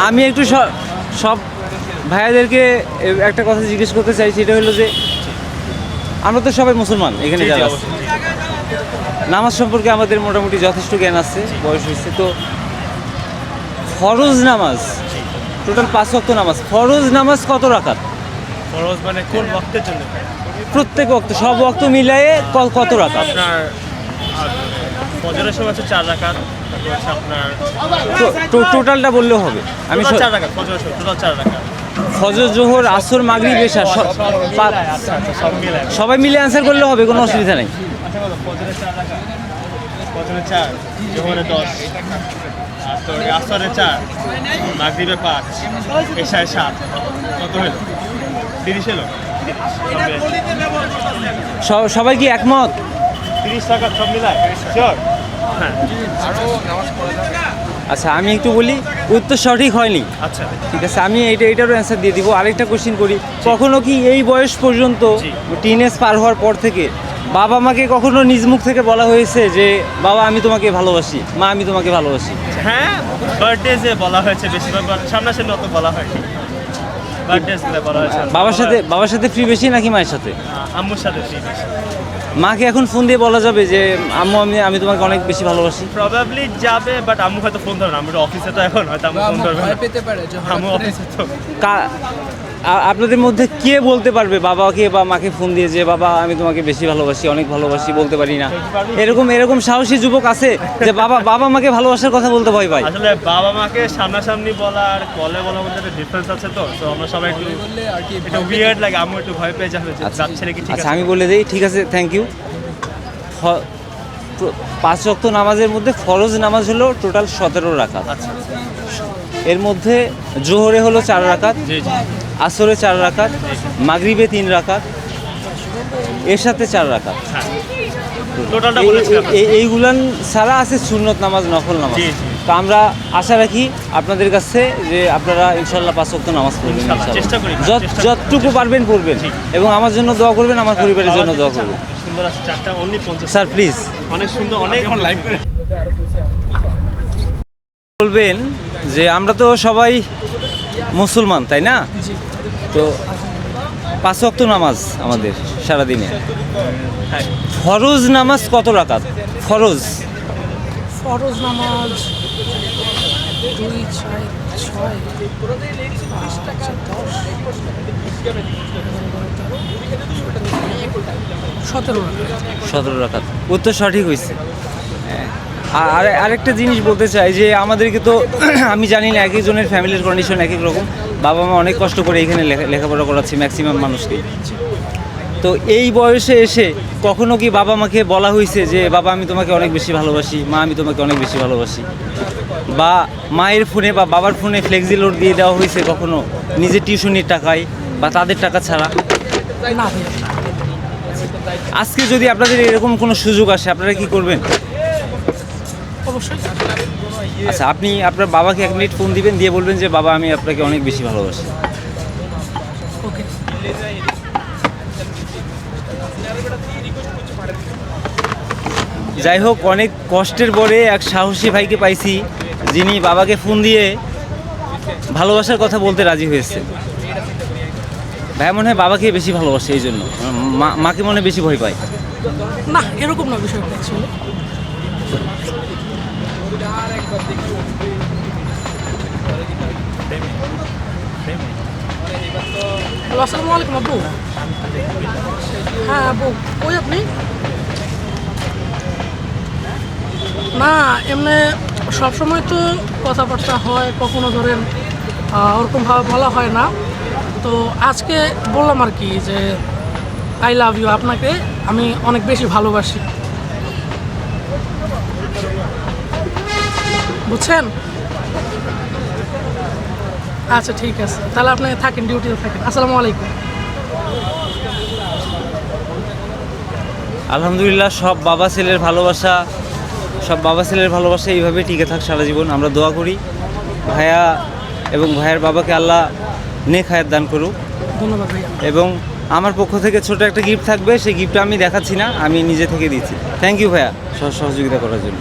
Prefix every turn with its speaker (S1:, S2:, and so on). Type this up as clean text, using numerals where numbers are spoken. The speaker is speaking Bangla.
S1: আমি একটু সব ভাইয়াদেরকে একটা কথা জিজ্ঞেস করতে চাই, সেটা হলো যে আমরা তো সবাই মুসলমান এখানে যারা আছি। নামাজ সম্পর্কে আমাদের মোটামুটি যথেষ্ট জ্ঞান আছে, বয়স হয়েছে। তো ফরজ নামাজ, টোটাল 5 ওয়াক্ত নামাজ, ফরজ নামাজ কত রাকাত?
S2: ফরজ মানে কোন ওয়াক্তের জন্য?
S1: প্রত্যেক ওয়াক্ত, সব ওয়াক্ত মিলায়ে কত রাকাত?
S2: আপনার ফজরের সময় আছে 4 রাকাত, তারপর হচ্ছে আপনার
S1: টোটালটা বললেও হবে। আমি
S2: 4 রাকাত, ফজরের সময় টোটাল 4 রাকাত।
S1: ফজর, জোহর, আসর, মাগরিব, এশা
S2: সব মিলে
S1: সবাই মিলে অ্যান্সার করলে হবে, কোনো অসুবিধা নেই।
S2: ফজরের 4 রাকাত, ফজরের 4, জোহরে 10, আর তো আসরে 4, মাগরিবে 5, এশায় 7, কত হলো? 30 হলো।
S1: সবাই কি একমত?
S2: 30 রাকাত সব মিলায় শিওর? হ্যাঁ।
S1: আচ্ছা, আমি একটু বলি, উত্তর সঠিক হয়নি।
S2: আচ্ছা,
S1: ঠিক আছে, আমি এইটারও অ্যান্সার দিয়ে দিব। আরেকটা কোশ্চেন করি, কখনো কি এই বয়স পর্যন্ত, টিনেজ পার হওয়ার পর থেকে বাবা মাকে কখনো নিজ মুখ থেকে বলা হয়েছে যে বাবা আমি তোমাকে ভালোবাসি, মা আমি তোমাকে ভালোবাসি?
S2: হ্যাঁ, বার্থডেজে বলা হয়েছে, বেশিরভাগ সামনাসামনি অত বলা হয়নি। বার্থডেজে বলা হয়েছে।
S1: বাবার সাথে ফ্রি বেশি নাকি মায়ের সাথে?
S2: আম্মুর সাথে ফ্রি বেশি।
S1: মাকে এখন ফোন দিয়ে বলা যাবে যে আম্মু আমি তোমাকে অনেক বেশি ভালোবাসি?
S2: প্রবাবলি যাবে, বাট আম্মু হয়তো ফোন ধরবে না। আমি অফিসে তো এখন, হয়তো আম্মু ফোন ধরবে না।
S3: পেতে পারে
S2: আম্মু অফিসে তো।
S1: আপনাদের মধ্যে কে বলতে পারবে বাবাকে বা মাকে ফোন দিয়ে যে বাবা আমি তোমাকে বেশি ভালোবাসি, অনেক ভালোবাসি, বলতে পারি না? এরকম সাহসী যুবক আছে যে বাবা মাকে ভালোবাসার কথা বলতে ভয় পায়?
S2: আসলে বাবা মাকে সামনাসামনি বলা আর কলে বলার মধ্যে একটা ডিফারেন্স আছে, তো আমরা সবাই একটু এটা উইয়ার্ড লাগে। আম্মু একটু ভয় পেয়ে যাবে যে যাচ্ছে নাকি। ঠিক আছে,
S1: আমি বলে দিই, ঠিক আছে, থ্যাংক ইউ। 5 ওয়াক্ত নামাজের মধ্যে ফরজ নামাজ হলো টোটাল 17 রাকাত।
S2: আচ্ছা,
S1: এর মধ্যে জোহরে হলো 4 রাকাত,
S2: জি জি,
S1: আসরে 4 রাকাত, মাগরিবে 3 রাকাত, এর সাথে 4 রাকাত।
S2: হ্যাঁ, টোটালটা বলেছিলাম।
S1: এইগুলান ছাড়া আছে সুন্নত নামাজ, নফল নামাজ।
S2: জি জি,
S1: তো আমরা আশা রাখি আপনাদের কাছে যে আপনারা ইনশাল্লাহ 5 ওয়াক্ত নামাজ পড়বেন,
S2: ইনশাআল্লাহ, চেষ্টা করি,
S1: যতটুকু পারবেন পড়বেন, এবং আমার জন্য দোয়া করবেন, আমার পরিবারের জন্য দোয়া করবেন।
S2: সুন্দর আছে, 4টা অনলি 50।
S1: স্যার প্লিজ
S2: অনেক সুন্দর, অনেক এখন লাইভ করে
S1: বলবেন যে আমরা তো সবাই মুসলমান, তাই না? তো 5 ওয়াক্ত নামাজ আমাদের সারাদিনে, ফরজ নামাজ কত রাকাত? ফরজ
S3: নামাজ 2, 4, 6,
S1: 17 রাকাত। উত্তর সঠিক হয়েছে। আর আরেকটা জিনিস বলতে চাই যে আমাদেরকে তো আমি জানি না, এক একজনের ফ্যামিলির কন্ডিশন এক এক রকম। বাবা মা অনেক কষ্ট করে এখানে লেখাপড়া করাচ্ছে ম্যাক্সিমাম মানুষকে। তো এই বয়সে এসে কখনো কি বাবা মাকে বলা হয়েছে যে বাবা আমি তোমাকে অনেক বেশি ভালোবাসি, মা আমি তোমাকে অনেক বেশি ভালোবাসি? বা মায়ের ফোনে বা বাবার ফোনে ফ্লেক্সি লোড দিয়ে দেওয়া হয়েছে কখনো, নিজের টিউশনির টাকায় বা তাদের টাকা ছাড়া? আজকে যদি আপনাদের এরকম কোনো সুযোগ আসে, আপনারা কি করবেন?
S3: অবশ্যই।
S1: আচ্ছা, আপনি আপনার বাবাকে 1 মিনিট ফোন দিবেন, দিয়ে বলবেন যে বাবা আমি আপনাকে অনেক বেশি ভালোবাসি।
S3: ওকে।
S1: যাই হোক, অনেক কষ্টের পরে এক সাহসী ভাইকে পাইছি, যিনি বাবাকে ফোন দিয়ে ভালোবাসার কথা বলতে রাজি হয়েছে। ভাই মনে হয় বাবাকে বেশি ভালোবাসে, এই জন্য মাকে মনে হয় বেশি ভয় পায়।
S3: না, এরকম না বিষয়টা অ্যাকচুয়ালি। হ্যালো, আসসালামু আলাইকুম আব্বু। হ্যাঁ আব্বু, কই আপনি? না, এমনি সবসময় তো কথাবার্তা হয়, কখনো ধরেন ওরকমভাবে বলা হয় না। তো আজকে বললাম আর কি যে আই লাভ ইউ, আপনাকে আমি অনেক বেশি ভালোবাসি, বুঝছেন? আচ্ছা ঠিক আছে, তাহলে আপনি থাকেন, ডিউটিতে থাকেন। আসসালামু আলাইকুম।
S1: আলহামদুলিল্লাহ, সব বাবা ছেলের ভালোবাসা এইভাবে টিকে থাক সারা জীবন। আমরা দোয়া করি ভাইয়া এবং ভাইয়ের বাবাকে আল্লাহ নেক হায়াত দান করুক।
S3: ধন্যবাদ ভাইয়া।
S1: এবং আমার পক্ষ থেকে ছোট একটা গিফট থাকবে, সেই গিফটটা আমি দেখাচ্ছি না, আমি নিজে থেকে দিচ্ছি। থ্যাংক ইউ ভাইয়া সহযোগিতা করার জন্য।